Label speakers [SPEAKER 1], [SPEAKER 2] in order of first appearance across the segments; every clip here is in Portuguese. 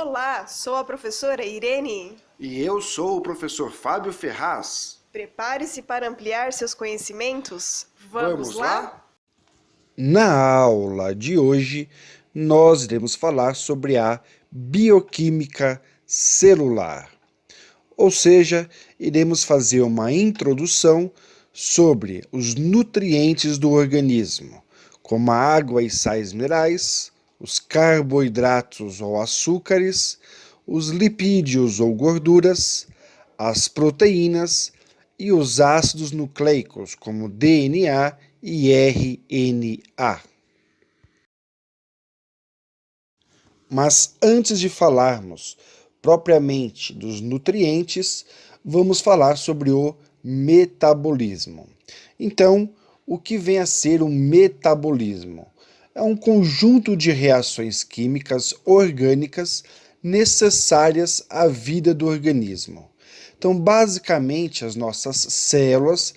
[SPEAKER 1] Olá, sou a professora Irene.
[SPEAKER 2] E eu sou o professor Fábio Ferraz.
[SPEAKER 1] Prepare-se para ampliar seus conhecimentos.
[SPEAKER 2] Vamos lá?
[SPEAKER 3] Na aula de hoje, nós iremos falar sobre a bioquímica celular. Ou seja, iremos fazer uma introdução sobre os nutrientes do organismo, como a água e sais minerais, os carboidratos ou açúcares, os lipídios ou gorduras, as proteínas e os ácidos nucleicos, como DNA e RNA. Mas antes de falarmos propriamente dos nutrientes, vamos falar sobre o metabolismo. Então, o que vem a ser o metabolismo? É um conjunto de reações químicas orgânicas necessárias à vida do organismo. Então, basicamente, as nossas células,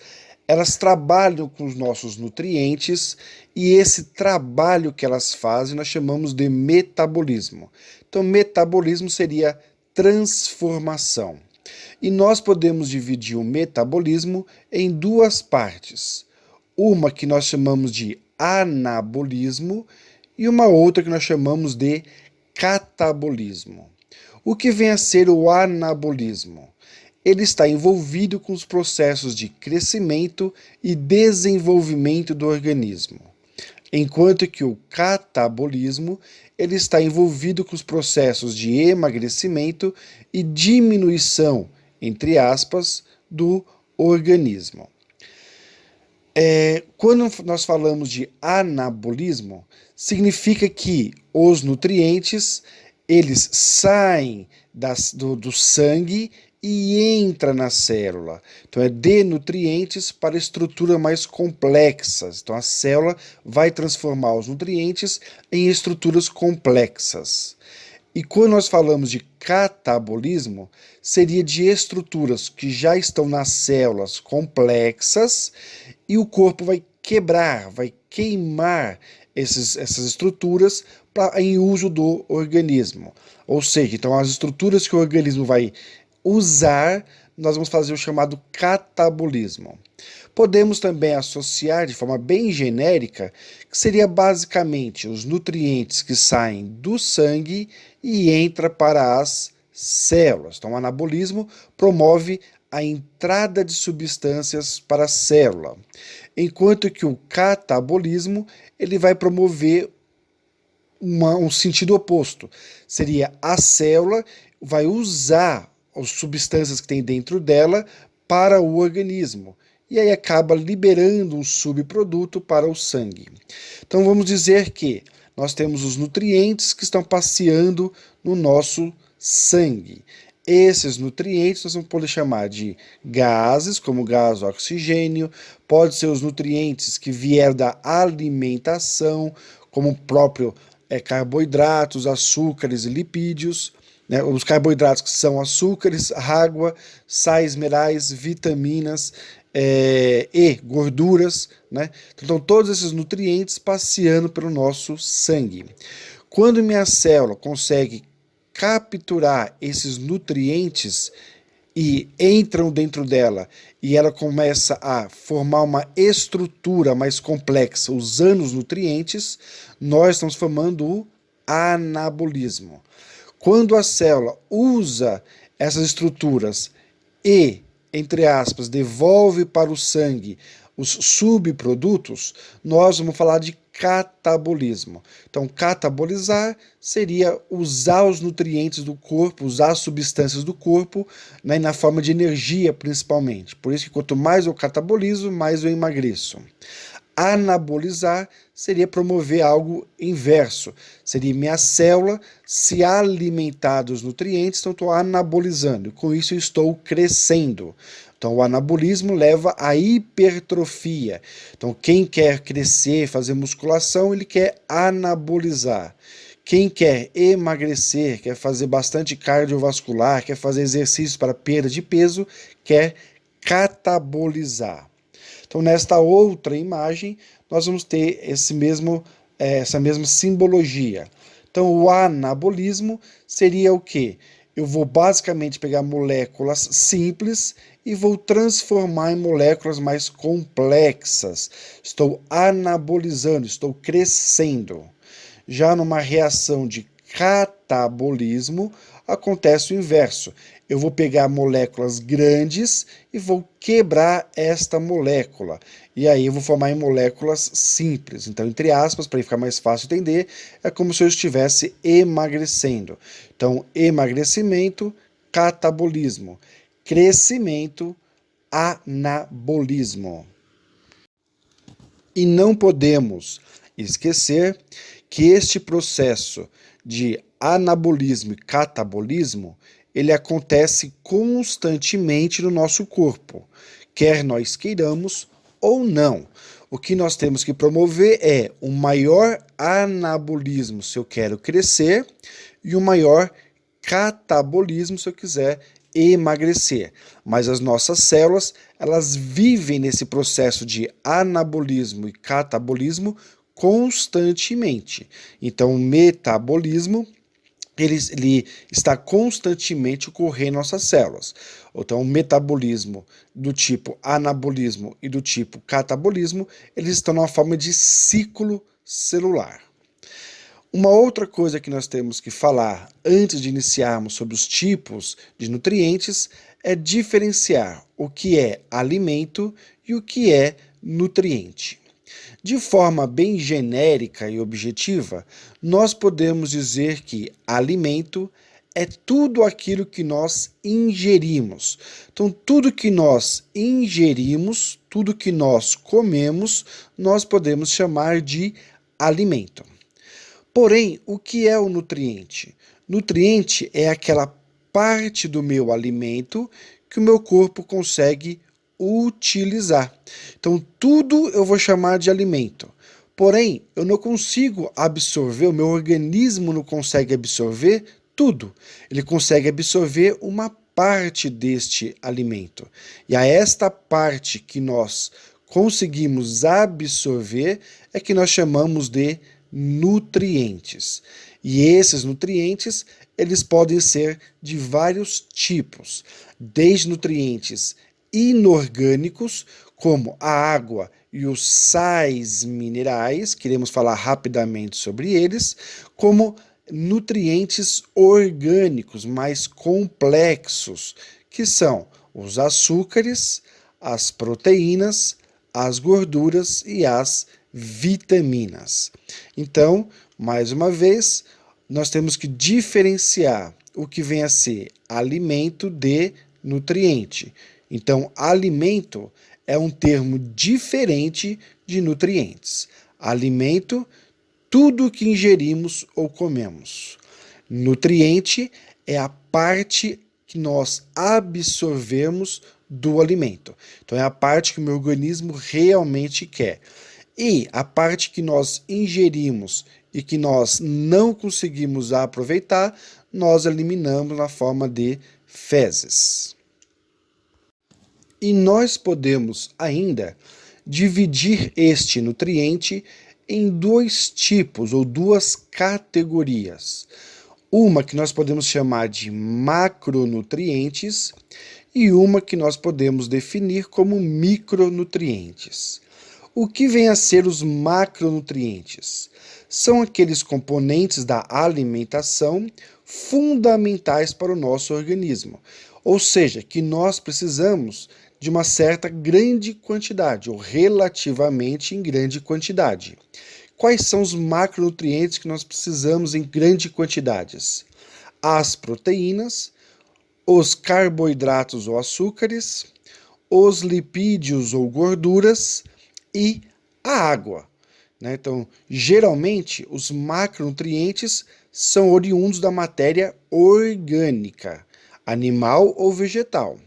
[SPEAKER 3] elas trabalham com os nossos nutrientes e esse trabalho que elas fazem nós chamamos de metabolismo. Então, metabolismo seria transformação. E nós podemos dividir o metabolismo em duas partes. Uma que nós chamamos de anabolismo e uma outra que nós chamamos de catabolismo. O que vem a ser o anabolismo? Ele está envolvido com os processos de crescimento e desenvolvimento do organismo, enquanto que o catabolismo ele está envolvido com os processos de emagrecimento e diminuição, entre aspas, do organismo. Quando nós falamos de anabolismo, significa que os nutrientes eles saem do sangue e entra na célula. Então é de nutrientes para estruturas mais complexas. Então a célula vai transformar os nutrientes em estruturas complexas. E quando nós falamos de catabolismo, seria de estruturas que já estão nas células complexas e o corpo vai quebrar, vai queimar essas estruturas em uso do organismo. Ou seja, então as estruturas que o organismo vai usar, nós vamos fazer o chamado catabolismo. Podemos também associar de forma bem genérica, que seria basicamente os nutrientes que saem do sangue e entram para as células. Então, o anabolismo promove a entrada de substâncias para a célula, enquanto que o catabolismo ele vai promover um sentido oposto. Seria a célula vai usar as substâncias que tem dentro dela para o organismo. E aí acaba liberando um subproduto para o sangue. Então vamos dizer que nós temos os nutrientes que estão passeando no nosso sangue. Esses nutrientes nós vamos poder chamar de gases, como gás oxigênio, pode ser os nutrientes que vieram da alimentação, como o próprio carboidratos, açúcares e lipídios. Os carboidratos que são açúcares, água, sais minerais, vitaminas e gorduras. Então, todos esses nutrientes passeando pelo nosso sangue. Quando minha célula consegue capturar esses nutrientes e entram dentro dela e ela começa a formar uma estrutura mais complexa usando os nutrientes, nós estamos formando o anabolismo. Quando a célula usa essas estruturas e, entre aspas, devolve para o sangue os subprodutos, nós vamos falar de catabolismo. Então, catabolizar seria usar os nutrientes do corpo, usar as substâncias do corpo, na forma de energia, principalmente. Por isso que quanto mais eu catabolizo, mais eu emagreço. Anabolizar seria promover algo inverso. Seria minha célula se alimentar dos nutrientes, então estou anabolizando. Com isso eu estou crescendo. Então o anabolismo leva à hipertrofia. Então quem quer crescer, fazer musculação, ele quer anabolizar. Quem quer emagrecer, quer fazer bastante cardiovascular, quer fazer exercícios para perda de peso, quer catabolizar. Então, nesta outra imagem, nós vamos ter essa mesma simbologia. Então, o anabolismo seria o quê? Eu vou basicamente pegar moléculas simples e vou transformar em moléculas mais complexas. Estou anabolizando, estou crescendo. Já numa reação de catabolismo, acontece o inverso. Eu vou pegar moléculas grandes e vou quebrar esta molécula. E aí eu vou formar em moléculas simples. Então, entre aspas, para ficar mais fácil de entender, é como se eu estivesse emagrecendo. Então, emagrecimento, catabolismo. Crescimento, anabolismo. E não podemos esquecer que este processo de anabolismo e catabolismo, ele acontece constantemente no nosso corpo, quer nós queiramos ou não. O que nós temos que promover é um maior anabolismo se eu quero crescer e um maior catabolismo se eu quiser emagrecer. Mas as nossas células, elas vivem nesse processo de anabolismo e catabolismo constantemente. Então, o metabolismo ele está constantemente ocorrendo em nossas células. Então, o metabolismo do tipo anabolismo e do tipo catabolismo, eles estão numa forma de ciclo celular. Uma outra coisa que nós temos que falar antes de iniciarmos sobre os tipos de nutrientes é diferenciar o que é alimento e o que é nutriente. De forma bem genérica e objetiva, nós podemos dizer que alimento é tudo aquilo que nós ingerimos. Então, tudo que nós ingerimos, tudo que nós comemos, nós podemos chamar de alimento. Porém, o que é o nutriente? Nutriente é aquela parte do meu alimento que o meu corpo consegue utilizar. Então, tudo eu vou chamar de alimento. Porém, eu não consigo absorver, o meu organismo não consegue absorver tudo. Ele consegue absorver uma parte deste alimento. E a esta parte que nós conseguimos absorver é que nós chamamos de nutrientes. E esses nutrientes, eles podem ser de vários tipos, desde nutrientes inorgânicos, como a água e os sais minerais, queremos falar rapidamente sobre eles, como nutrientes orgânicos mais complexos, que são os açúcares, as proteínas, as gorduras e as vitaminas. Então, mais uma vez, nós temos que diferenciar o que vem a ser alimento de nutriente. Então, alimento é um termo diferente de nutrientes. Alimento, tudo que ingerimos ou comemos. Nutriente é a parte que nós absorvemos do alimento. Então, é a parte que o meu organismo realmente quer. E a parte que nós ingerimos e que nós não conseguimos aproveitar, nós eliminamos na forma de fezes. E nós podemos ainda dividir este nutriente em dois tipos ou duas categorias. Uma que nós podemos chamar de macronutrientes e uma que nós podemos definir como micronutrientes. O que vem a ser os macronutrientes? São aqueles componentes da alimentação fundamentais para o nosso organismo, ou seja, que nós precisamos de uma certa grande quantidade, ou relativamente em grande quantidade. Quais são os macronutrientes que nós precisamos em grandes quantidades? As proteínas, os carboidratos ou açúcares, os lipídios ou gorduras e a água. Então, geralmente, os macronutrientes são oriundos da matéria orgânica, animal ou vegetal.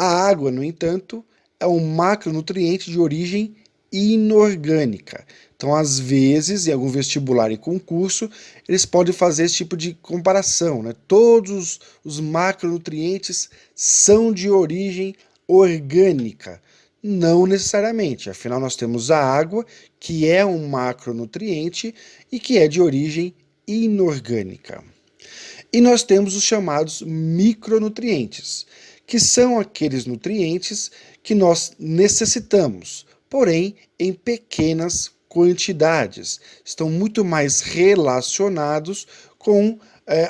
[SPEAKER 3] A água, no entanto, é um macronutriente de origem inorgânica. Então, às vezes, em algum vestibular e concurso, eles podem fazer esse tipo de comparação. Todos os macronutrientes são de origem orgânica. Não necessariamente, afinal nós temos a água, que é um macronutriente e que é de origem inorgânica. E nós temos os chamados micronutrientes, que são aqueles nutrientes que nós necessitamos, porém em pequenas quantidades. Estão muito mais relacionados com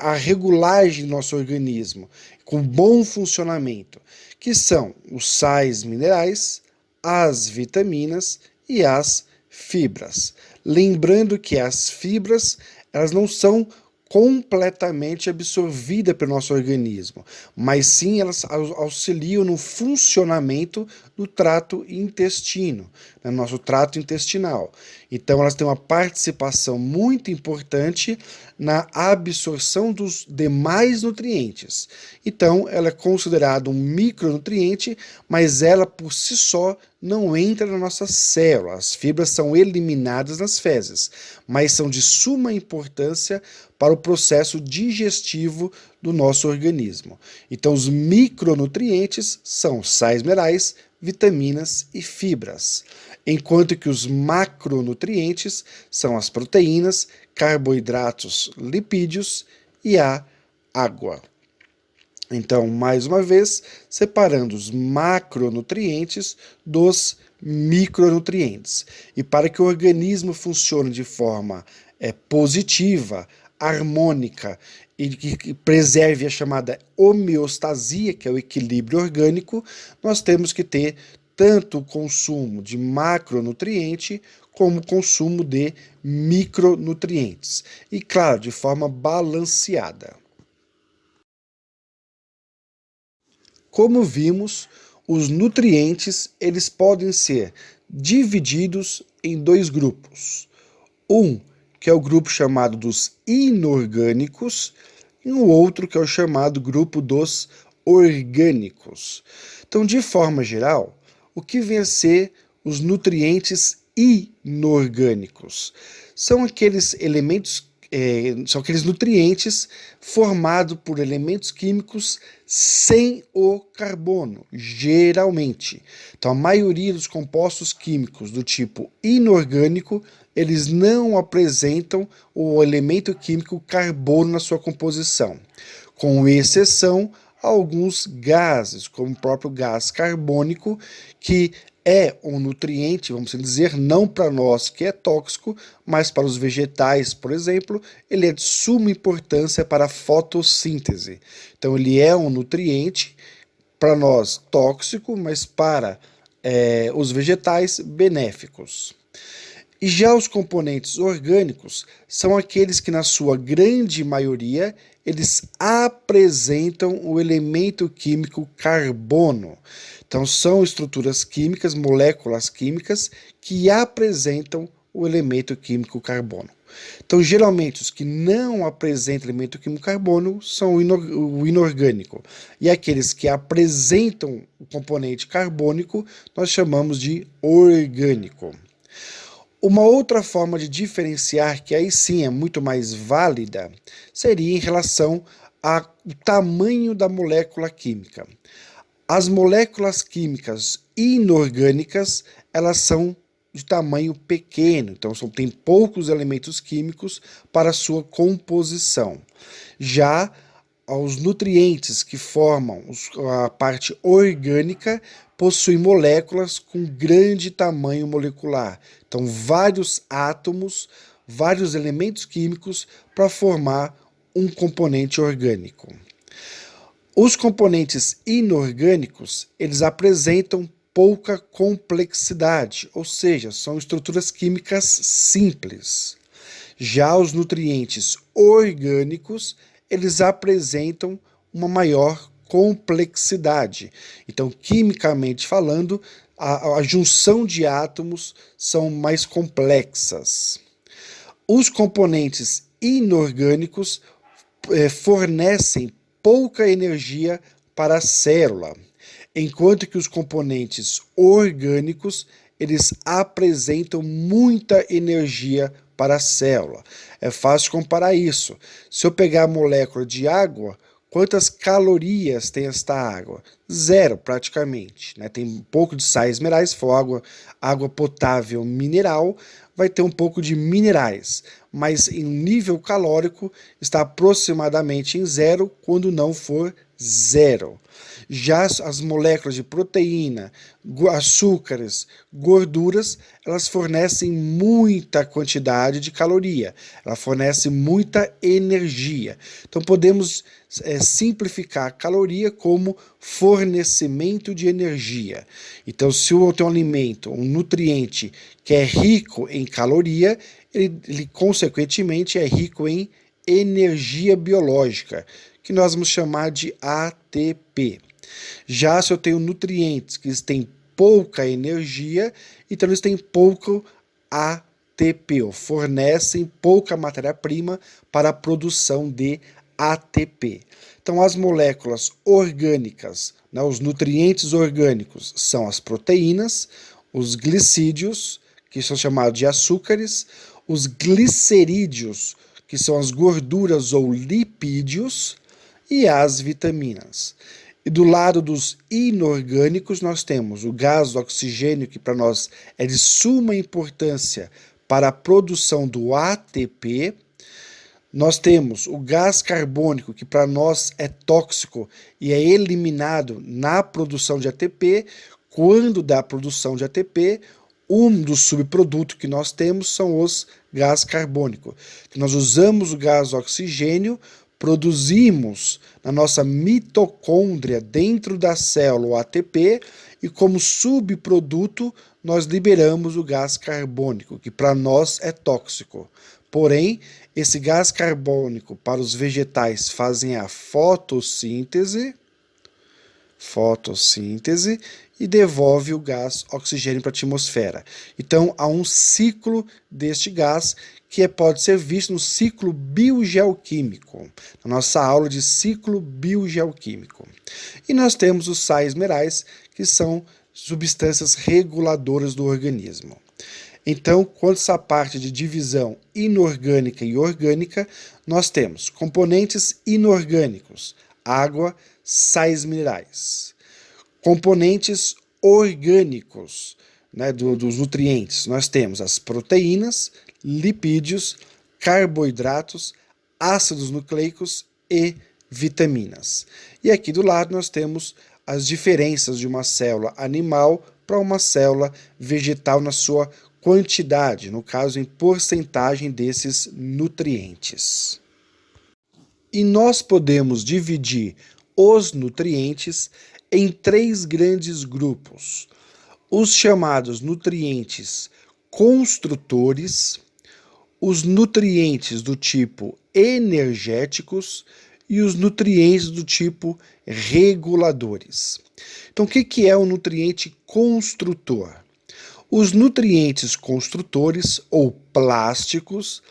[SPEAKER 3] a regulagem do nosso organismo, com bom funcionamento, que são os sais minerais, as vitaminas e as fibras. Lembrando que as fibras, elas não são completamente absorvida pelo nosso organismo, mas sim elas auxiliam no funcionamento do trato intestino, no nosso trato intestinal. Então elas têm uma participação muito importante na absorção dos demais nutrientes. Então ela é considerada um micronutriente, mas ela por si só não entra na nossa célula. As fibras são eliminadas nas fezes, mas são de suma importância para o processo digestivo do nosso organismo. Então, os micronutrientes são sais minerais, vitaminas e fibras, enquanto que os macronutrientes são as proteínas, carboidratos, lipídios e a água. Então, mais uma vez, separando os macronutrientes dos micronutrientes. E para que o organismo funcione de forma positiva, harmônica e que preserve a chamada homeostasia, que é o equilíbrio orgânico, nós temos que ter tanto o consumo de macronutriente como o consumo de micronutrientes. E, claro, de forma balanceada. Como vimos, os nutrientes eles podem ser divididos em dois grupos. Um, que é o grupo chamado dos inorgânicos, e o outro que é o chamado grupo dos orgânicos. Então, de forma geral, o que vem a ser os nutrientes inorgânicos? São aqueles elementos são aqueles nutrientes formados por elementos químicos sem o carbono, geralmente. Então, a maioria dos compostos químicos do tipo inorgânico, eles não apresentam o elemento químico carbono na sua composição, com exceção a alguns gases, como o próprio gás carbônico, que é um nutriente, vamos dizer, não para nós que é tóxico, mas para os vegetais, por exemplo, ele é de suma importância para a fotossíntese. Então ele é um nutriente para nós tóxico, mas para os vegetais benéficos. E já os componentes orgânicos são aqueles que, na sua grande maioria, eles apresentam o elemento químico carbono. Então, são estruturas químicas, moléculas químicas, que apresentam o elemento químico carbono. Então, geralmente, os que não apresentam elemento químico carbono são o inorgânico. E aqueles que apresentam o componente carbônico, nós chamamos de orgânico. Uma outra forma de diferenciar, que aí sim é muito mais válida, seria em relação ao tamanho da molécula química. As moléculas químicas inorgânicas, elas são de tamanho pequeno, então tem poucos elementos químicos para sua composição. Já os nutrientes que formam a parte orgânica possuem moléculas com grande tamanho molecular. Então, vários átomos, vários elementos químicos para formar um componente orgânico. Os componentes inorgânicos, eles apresentam pouca complexidade, ou seja, são estruturas químicas simples. Já os nutrientes orgânicos, eles apresentam uma maior complexidade. Então, quimicamente falando, a junção de átomos são mais complexas. Os componentes inorgânicos fornecem pouca energia para a célula, enquanto que os componentes orgânicos eles apresentam muita energia para a célula. É fácil comparar isso. Se eu pegar a molécula de água, quantas calorias tem esta água? Zero, praticamente. Tem um pouco de sais minerais, se for água potável mineral, vai ter um pouco de minerais. mas em nível calórico está aproximadamente em zero, quando não for zero. Já as moléculas de proteína, açúcares, gorduras, elas fornecem muita quantidade de caloria, elas fornecem muita energia. Então podemos simplificar a caloria como fornecimento de energia. Então, se eu tenho um alimento, um nutriente que é rico em caloria, ele consequentemente é rico em energia biológica, que nós vamos chamar de ATP. Já se eu tenho nutrientes que têm pouca energia, então eles têm pouco ATP, ou fornecem pouca matéria-prima para a produção de ATP. Então, as moléculas orgânicas, né, os nutrientes orgânicos, são as proteínas, os glicídios, que são chamados de açúcares, os glicerídeos, que são as gorduras ou lipídios, e as vitaminas. E do lado dos inorgânicos, nós temos o gás do oxigênio, que para nós é de suma importância para a produção do ATP. Nós temos o gás carbônico, que para nós é tóxico e é eliminado na produção de ATP. Quando da produção de ATP, um dos subprodutos que nós temos são os gás carbônico. Nós usamos o gás oxigênio, produzimos na nossa mitocôndria dentro da célula o ATP e como subproduto nós liberamos o gás carbônico, que para nós é tóxico. Porém, esse gás carbônico para os vegetais fazem a fotossíntese e devolve o gás oxigênio para a atmosfera. Então, há um ciclo deste gás que pode ser visto no ciclo biogeoquímico, na nossa aula de ciclo biogeoquímico. E nós temos os sais minerais, que são substâncias reguladoras do organismo. Então, quanto à parte de divisão inorgânica e orgânica, nós temos componentes inorgânicos, água, sais minerais. Componentes orgânicos, né, dos nutrientes, nós temos as proteínas, lipídios, carboidratos, ácidos nucleicos e vitaminas. E aqui do lado nós temos as diferenças de uma célula animal para uma célula vegetal na sua quantidade, no caso em porcentagem desses nutrientes. E nós podemos dividir os nutrientes em 3 grandes grupos: os chamados nutrientes construtores, os nutrientes do tipo energéticos e os nutrientes do tipo reguladores. Então, o que é o nutriente construtor? Os nutrientes construtores, ou plásticos,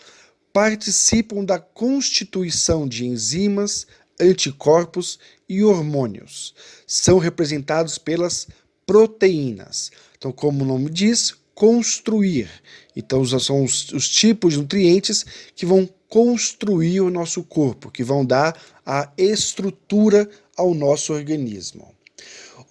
[SPEAKER 3] participam da constituição de enzimas, anticorpos e hormônios. São representados pelas proteínas. Então, como o nome diz, construir. Então, são os tipos de nutrientes que vão construir o nosso corpo, que vão dar a estrutura ao nosso organismo.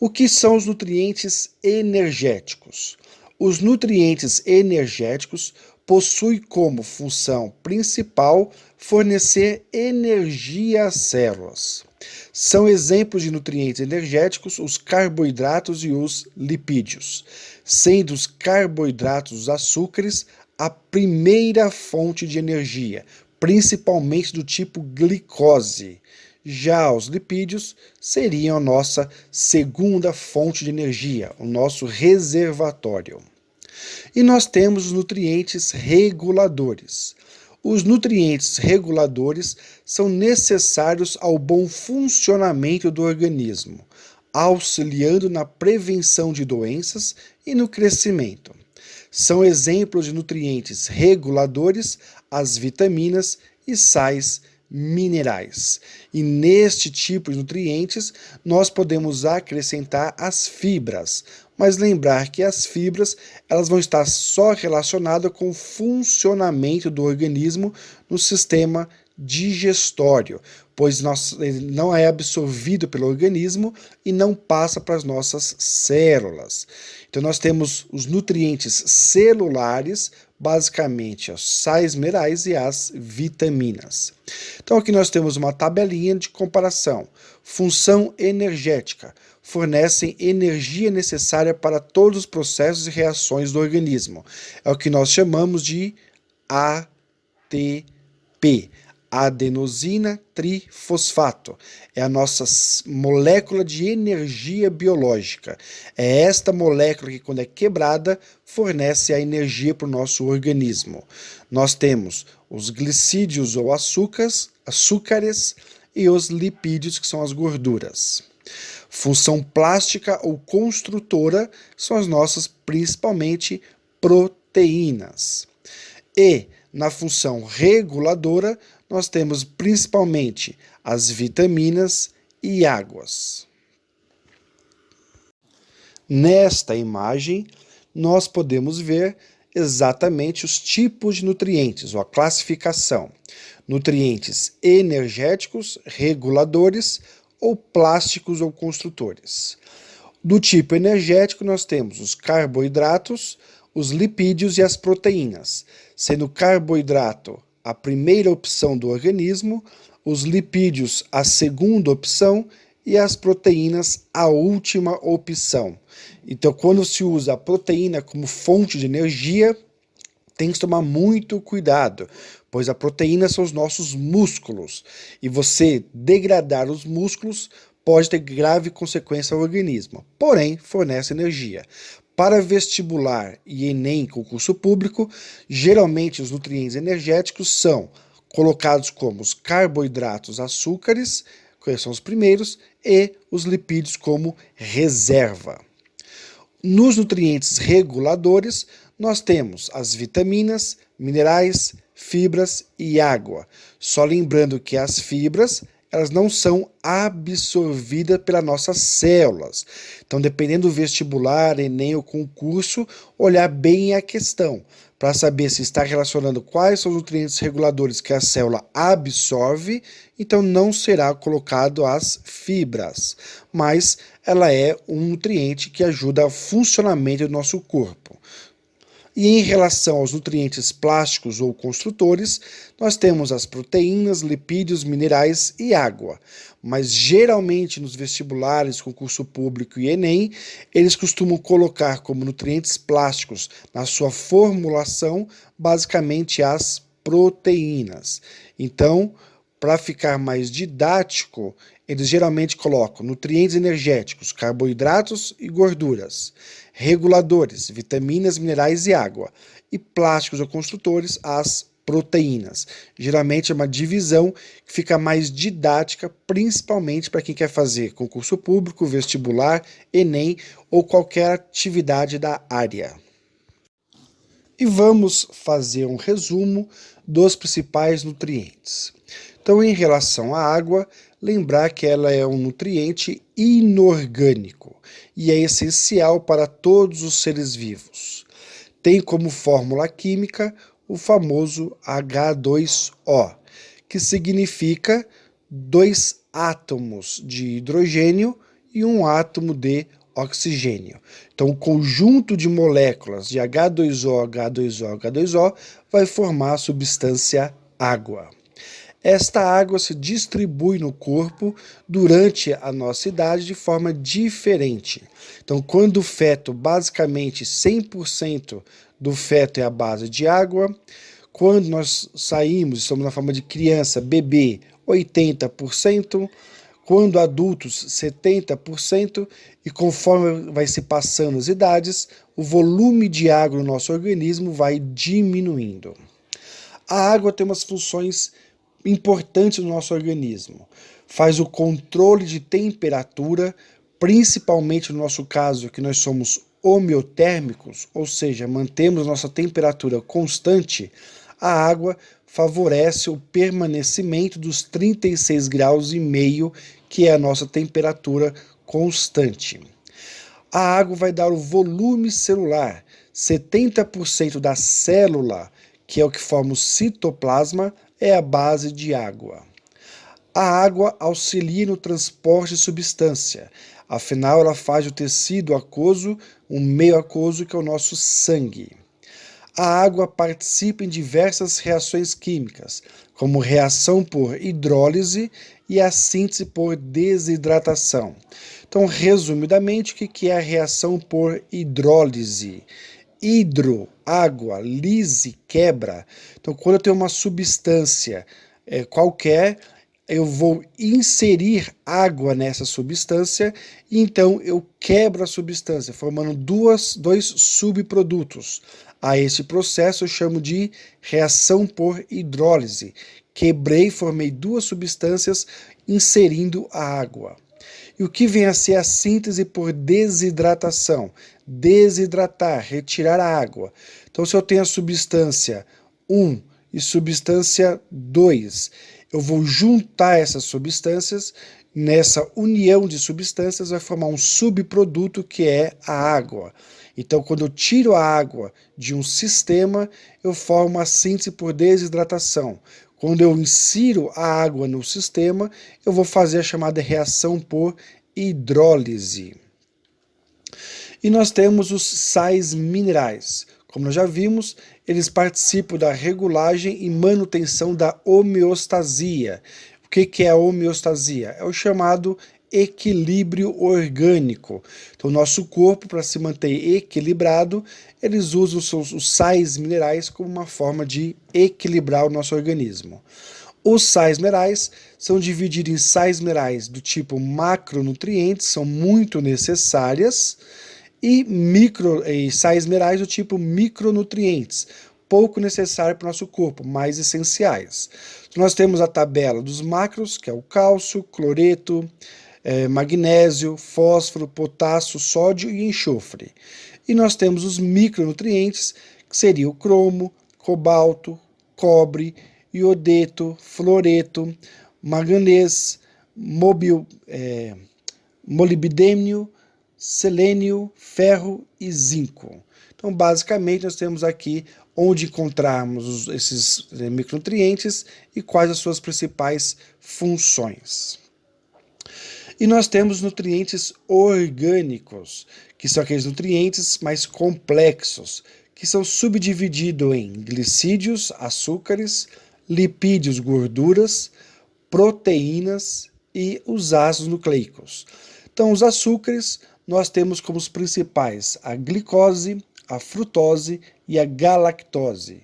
[SPEAKER 3] O que são os nutrientes energéticos? Os nutrientes energéticos possuem como função principal fornecer energia às células. São exemplos de nutrientes energéticos os carboidratos e os lipídios, sendo os carboidratos, os açúcares, a primeira fonte de energia, principalmente do tipo glicose. Já os lipídios seriam a nossa segunda fonte de energia, o nosso reservatório. E nós temos os nutrientes reguladores. Os nutrientes reguladores são necessários ao bom funcionamento do organismo, auxiliando na prevenção de doenças e no crescimento. São exemplos de nutrientes reguladores as vitaminas e sais minerais. E neste tipo de nutrientes nós podemos acrescentar as fibras, mas lembrar que as fibras elas vão estar só relacionadas com o funcionamento do organismo no sistema digestório, pois ele não é absorvido pelo organismo e não passa para as nossas células. Então nós temos os nutrientes celulares basicamente os sais minerais e as vitaminas. Então aqui nós temos uma tabelinha de comparação. Função energética. Fornecem energia necessária para todos os processos e reações do organismo. É o que nós chamamos de ATP. Adenosina trifosfato. É a nossa molécula de energia biológica. É esta molécula que, quando é quebrada, fornece a energia para o nosso organismo. Nós temos os glicídios ou açúcares e os lipídios, que são as gorduras. Função plástica ou construtora são as nossas, principalmente, proteínas. E, na função reguladora, nós temos principalmente as vitaminas e águas. Nesta imagem, nós podemos ver exatamente os tipos de nutrientes, ou a classificação. Nutrientes energéticos, reguladores ou plásticos ou construtores. Do tipo energético, nós temos os carboidratos, os lipídios e as proteínas, sendo o carboidrato a primeira opção do organismo, os lipídios a segunda opção e as proteínas a última opção. Então, quando se usa a proteína como fonte de energia, tem que tomar muito cuidado, pois a proteína são os nossos músculos, e você degradar os músculos pode ter grave consequência ao organismo, porém fornece energia. Para vestibular e Enem, concurso público, geralmente os nutrientes energéticos são colocados como os carboidratos, açúcares, que são os primeiros, e os lipídios como reserva. Nos nutrientes reguladores, nós temos as vitaminas, minerais, fibras e água. Só lembrando que as fibras, elas não são absorvidas pelas nossas células. Então, dependendo do vestibular, Enem ou concurso, olhar bem a questão, para saber se está relacionando quais são os nutrientes reguladores que a célula absorve, então não será colocado as fibras, mas ela é um nutriente que ajuda ao funcionamento do nosso corpo. E em relação aos nutrientes plásticos ou construtores, nós temos as proteínas, lipídios, minerais e água. Mas geralmente nos vestibulares, concurso público e Enem, eles costumam colocar como nutrientes plásticos na sua formulação basicamente as proteínas. Então, para ficar mais didático, eles geralmente colocam nutrientes energéticos, carboidratos e gorduras, reguladores, vitaminas, minerais e água, e plásticos ou construtores, as proteínas. Geralmente é uma divisão que fica mais didática, principalmente para quem quer fazer concurso público, vestibular, Enem ou qualquer atividade da área. E vamos fazer um resumo dos principais nutrientes. Então, em relação à água, lembrar que ela é um nutriente inorgânico e é essencial para todos os seres vivos. Tem como fórmula química o famoso H2O, que significa 2 átomos de hidrogênio e um átomo de oxigênio. Então, o conjunto de moléculas de H2O, H2O, H2O vai formar a substância água. Esta água se distribui no corpo durante a nossa idade de forma diferente. Então, quando o feto, basicamente 100% do feto é a base de água, quando nós saímos, estamos na forma de criança, bebê, 80%, quando adultos, 70%, e conforme vai se passando as idades, o volume de água no nosso organismo vai diminuindo. A água tem umas funções importantes no nosso organismo. Faz o controle de temperatura, principalmente no nosso caso, que nós somos homeotérmicos, ou seja, mantemos nossa temperatura constante. A água favorece o permanecimento dos 36,5 graus, que é a nossa temperatura constante. A água vai dar o volume celular. 70% da célula, que é o que forma o citoplasma, é a base de água. A água auxilia no transporte de substância, afinal ela faz o tecido aquoso, um meio aquoso que é o nosso sangue. A água participa em diversas reações químicas, como reação por hidrólise e a síntese por desidratação. Então, resumidamente, o que é a reação por hidrólise? Hidro, água, lise, quebra. Então, quando eu tenho uma substância qualquer, eu vou inserir água nessa substância e então eu quebro a substância, formando dois subprodutos. A esse processo eu chamo de reação por hidrólise. Quebrei, formei duas substâncias inserindo a água. E o que vem a ser a síntese por desidratação? Desidratar, retirar a água. Então, se eu tenho a substância 1 e substância 2, eu vou juntar essas substâncias, nessa união de substâncias vai formar um subproduto que é a água. Então, quando eu tiro a água de um sistema, eu formo a síntese por desidratação. Quando eu insiro a água no sistema, eu vou fazer a chamada reação por hidrólise. E nós temos os sais minerais. Como nós já vimos, eles participam da regulagem e manutenção da homeostasia. O que é a homeostasia? É o chamado equilíbrio orgânico. Então, o nosso corpo, para se manter equilibrado, eles usam os sais minerais como uma forma de equilibrar o nosso organismo. Os sais minerais são divididos em sais minerais do tipo macronutrientes, são muito necessárias, e sais minerais do tipo micronutrientes, pouco necessário para o nosso corpo, mais essenciais. Nós temos a tabela dos macros, que é o cálcio, cloreto, magnésio, fósforo, potássio, sódio e enxofre. E nós temos os micronutrientes, que seria o cromo, cobalto, cobre, iodeto, fluoreto, manganês, molibdênio, selênio, ferro e zinco. Então, basicamente, nós temos aqui onde encontrarmos esses micronutrientes e quais as suas principais funções. E nós temos nutrientes orgânicos, que são aqueles nutrientes mais complexos, que são subdivididos em glicídios, açúcares, lipídios, gorduras, proteínas e os ácidos nucleicos. Então, os açúcares nós temos como os principais a glicose, a frutose e a galactose.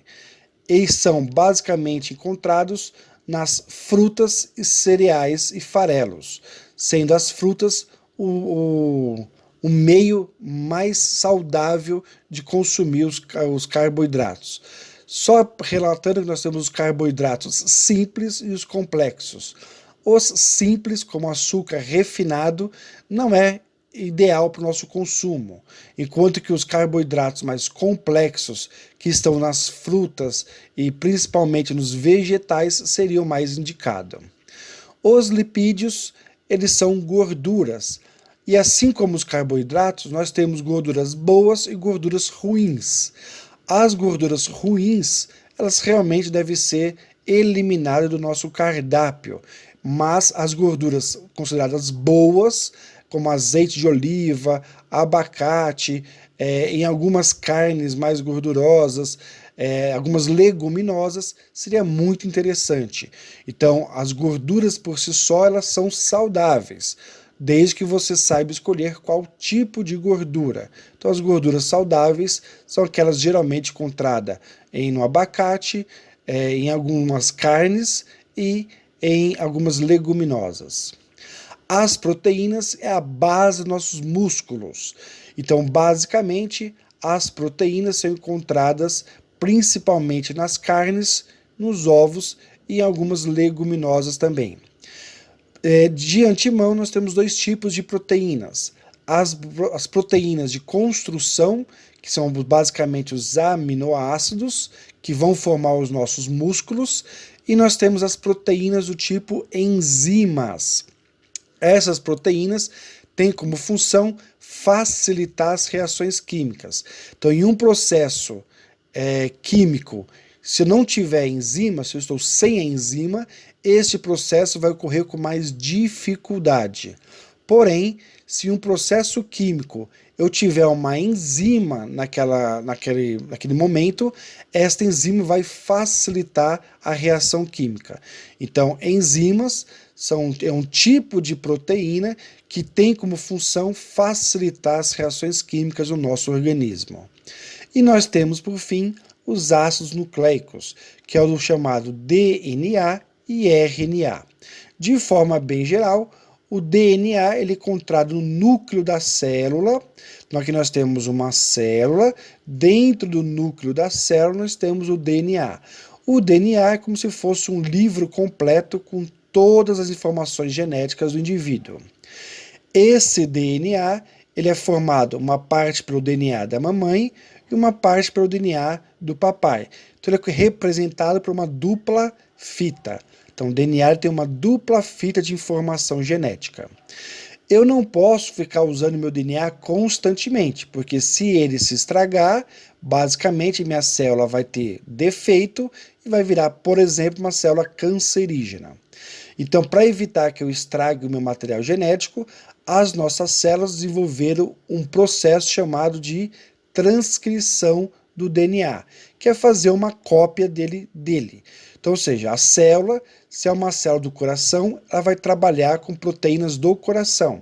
[SPEAKER 3] Eles são basicamente encontrados nas frutas e cereais e farelos, sendo as frutas o meio mais saudável de consumir os carboidratos. Só relatando que nós temos os carboidratos simples e os complexos. Os simples, como açúcar refinado, não é ideal para o nosso consumo, enquanto que os carboidratos mais complexos, que estão nas frutas e principalmente nos vegetais, seriam mais indicados. Os lipídios, eles são gorduras, e assim como os carboidratos, nós temos gorduras boas e gorduras ruins. As gorduras ruins, elas realmente devem ser eliminadas do nosso cardápio, mas as gorduras consideradas boas, como azeite de oliva, abacate, em algumas carnes mais gordurosas, algumas leguminosas, seria muito interessante. Então, as gorduras por si só, elas são saudáveis, desde que você saiba escolher qual tipo de gordura. Então, as gorduras saudáveis são aquelas geralmente encontradas no abacate, em algumas carnes e em algumas leguminosas. As proteínas é a base dos nossos músculos. Então, basicamente, as proteínas são encontradas principalmente nas carnes, nos ovos e em algumas leguminosas também. De antemão, nós temos dois tipos de proteínas. As proteínas de construção, que são basicamente os aminoácidos, que vão formar os nossos músculos, e nós temos as proteínas do tipo enzimas. Essas proteínas têm como função facilitar as reações químicas. Então, em um processo químico, se eu não tiver enzima, se eu estou sem a enzima, este processo vai ocorrer com mais dificuldade. Porém, se um processo químico eu tiver uma enzima naquele momento, esta enzima vai facilitar a reação química. Então, enzimas é um tipo de proteína que tem como função facilitar as reações químicas do nosso organismo. E nós temos, por fim, os ácidos nucleicos, que é o chamado DNA e RNA. De forma bem geral, o DNA ele é encontrado no núcleo da célula. Então aqui nós temos uma célula, dentro do núcleo da célula nós temos o DNA. O DNA é como se fosse um livro completo com todas as informações genéticas do indivíduo. Esse DNA ele é formado uma parte pelo DNA da mamãe e uma parte pelo DNA do papai. Então ele é representado por uma dupla fita. Então, o DNA tem uma dupla fita de informação genética. Eu não posso ficar usando meu DNA constantemente, porque se ele se estragar, basicamente minha célula vai ter defeito e vai virar, por exemplo, uma célula cancerígena. Então, para evitar que eu estrague o meu material genético, as nossas células desenvolveram um processo chamado de transcrição do DNA, que é fazer uma cópia dele. Então, ou seja, a célula, se é uma célula do coração, ela vai trabalhar com proteínas do coração.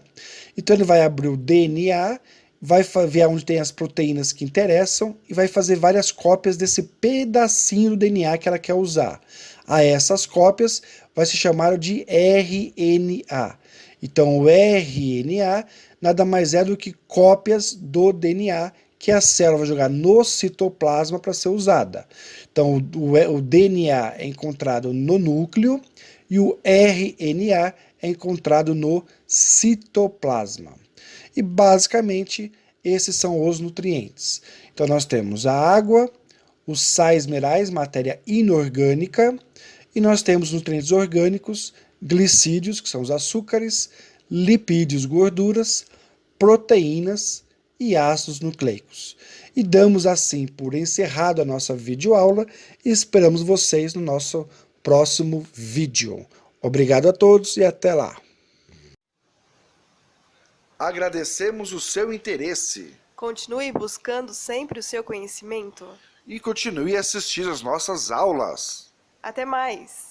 [SPEAKER 3] Então, ele vai abrir o DNA, vai ver onde tem as proteínas que interessam e vai fazer várias cópias desse pedacinho do DNA que ela quer usar. A essas cópias vai se chamar de RNA. Então, o RNA nada mais é do que cópias do DNA que a célula vai jogar no citoplasma para ser usada. Então, o DNA é encontrado no núcleo e o RNA é encontrado no citoplasma. E, basicamente, esses são os nutrientes. Então, nós temos a água, os sais minerais, matéria inorgânica, e nós temos nutrientes orgânicos, glicídios, que são os açúcares, lipídios, gorduras, proteínas e ácidos nucleicos. E damos assim por encerrado a nossa videoaula e esperamos vocês no nosso próximo vídeo. Obrigado a todos e até lá.
[SPEAKER 2] Agradecemos o seu interesse
[SPEAKER 1] Continue buscando sempre o seu conhecimento.
[SPEAKER 2] e continue a assistir às nossas aulas.
[SPEAKER 1] Até mais!